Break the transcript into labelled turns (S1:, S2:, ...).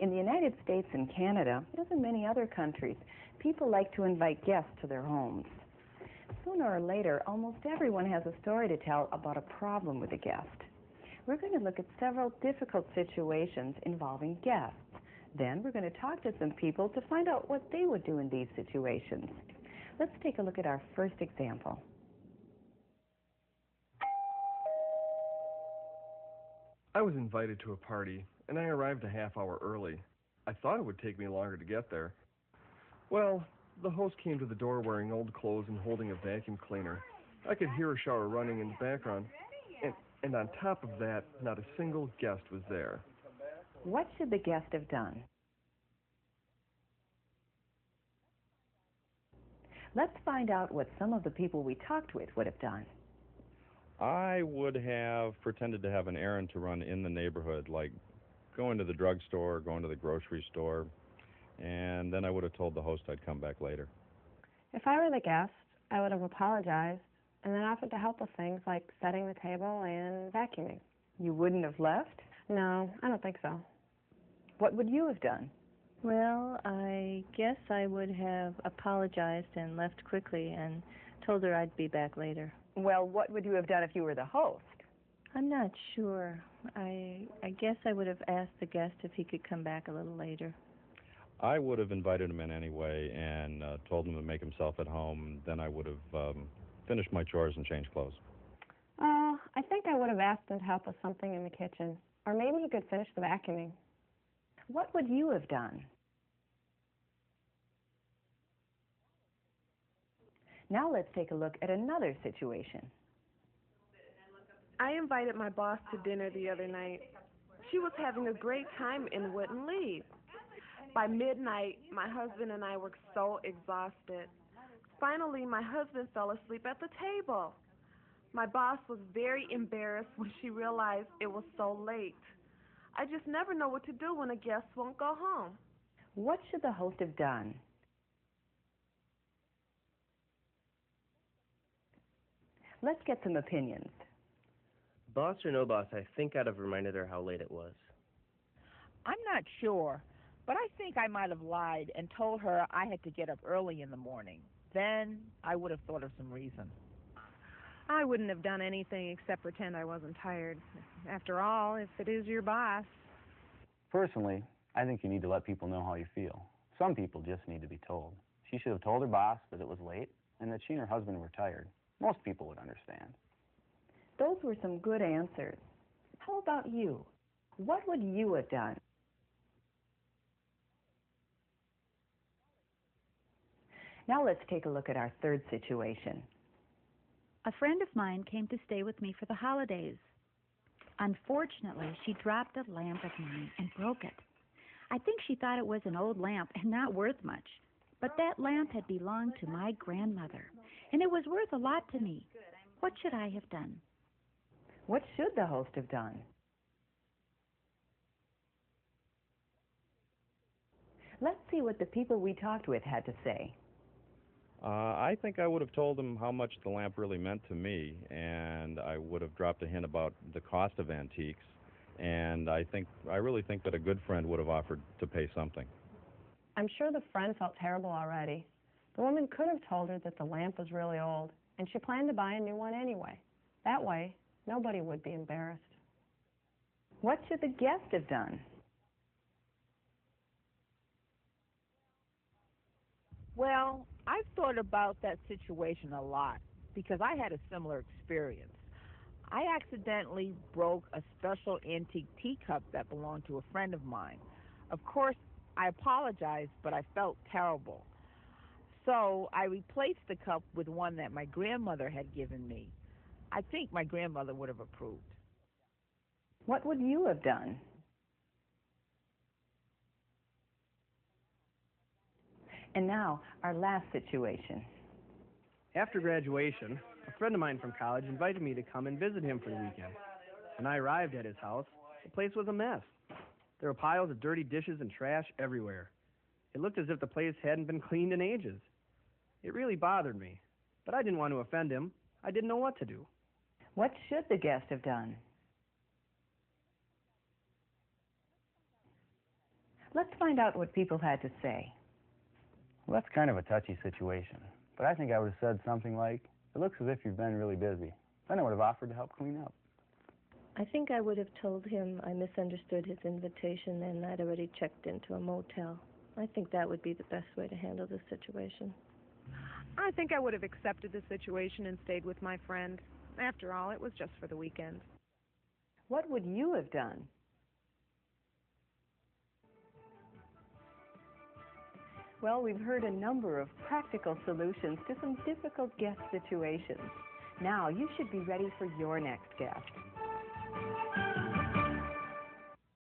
S1: In the United States and Canada, as in many other countries, people like to invite guests to their homes. Sooner or later, almost everyone has a story to tell about a problem with a guest. We're going to look at several difficult situations involving guests. Then we're going to talk to some people to find out what they would do in these situations. Let's take a look at our first example.
S2: I was invited to a party, and I arrived a half hour early. I thought it would take me longer to get there. Well, the host came to the door wearing old clothes and holding a vacuum cleaner. I could hear a shower running in the background, and on top of that, not a single guest was there.
S1: What should the guest have done? Let's find out what some of the people we talked with would have done.
S3: I would have pretended to have an errand to run in the neighborhood, like going to the drugstore, going to the grocery store, and then I would have told the host I'd come back later.
S4: If I were the guest, I would have apologized and then offered to help with things like setting the table and vacuuming.
S1: You wouldn't have left?
S4: No, I don't think so.
S1: What would you have done?
S5: Well, I guess I would have apologized and left quickly and told her I'd be back later.
S1: Well, what would you have done if you were the host?
S5: I'm not sure. I guess I would have asked the guest if he could come back a little later.
S3: I would have invited him in anyway and told him to make himself at home. Then I would have finished my chores and changed clothes.
S4: I think I would have asked him to help with something in the kitchen. Or maybe he could finish the vacuuming.
S1: What would you have done? Now let's take a look at another situation.
S6: I invited my boss to dinner the other night. She was having a great time and wouldn't leave. By midnight, my husband and I were so exhausted. Finally, my husband fell asleep at the table. My boss was very embarrassed when she realized it was so late. I just never know what to do when a guest won't go home.
S1: What should the host have done? Let's get some opinions.
S7: Boss or no boss, I think I'd have reminded her how late it was.
S8: I'm not sure, but I think I might have lied and told her I had to get up early in the morning. Then I would have thought of some reason.
S6: I wouldn't have done anything except pretend I wasn't tired. After all, if it is your boss.
S9: Personally, I think you need to let people know how you feel. Some people just need to be told. She should have told her boss that it was late and that she and her husband were tired. Most people would understand.
S1: Those were some good answers. How about you? What would you have done? Now let's take a look at our third situation.
S10: A friend of mine came to stay with me for the holidays. Unfortunately, she dropped a lamp of mine and broke it. I think she thought it was an old lamp and not worth much. But that lamp had belonged to my grandmother, and it was worth a lot to me. What should I have done?
S1: What should the host have done? Let's see what the people we talked with had to say.
S3: I think I would have told him how much the lamp really meant to me, and I would have dropped a hint about the cost of antiques, and I really think that a good friend would have offered to pay something.
S4: I'm sure the friend felt terrible already. The woman could have told her that the lamp was really old, and she planned to buy a new one anyway. That way, nobody would be embarrassed.
S1: What should the guest have done?
S8: Well, I've thought about that situation a lot because I had a similar experience. I accidentally broke a special antique teacup that belonged to a friend of mine. Of course, I apologized, but I felt terrible. So I replaced the cup with one that my grandmother had given me. I think my grandmother would have approved.
S1: What would you have done? And now, our last situation.
S11: After graduation, a friend of mine from college invited me to come and visit him for the weekend. When I arrived at his house, the place was a mess. There were piles of dirty dishes and trash everywhere. It looked as if the place hadn't been cleaned in ages. It really bothered me, but I didn't want to offend him. I didn't know what to do.
S1: What should the guest have done? Let's find out what people had to say.
S9: Well, that's kind of a touchy situation, but I think I would have said something like, "It looks as if you've been really busy." Then I would have offered to help clean up.
S5: I think I would have told him I misunderstood his invitation and I'd already checked into a motel. I think that would be the best way to handle the situation.
S6: I think I would have accepted the situation and stayed with my friend. After all, it was just for the weekend.
S1: What would you have done? Well, we've heard a number of practical solutions to some difficult guest situations. Now, you should be ready for your next guest.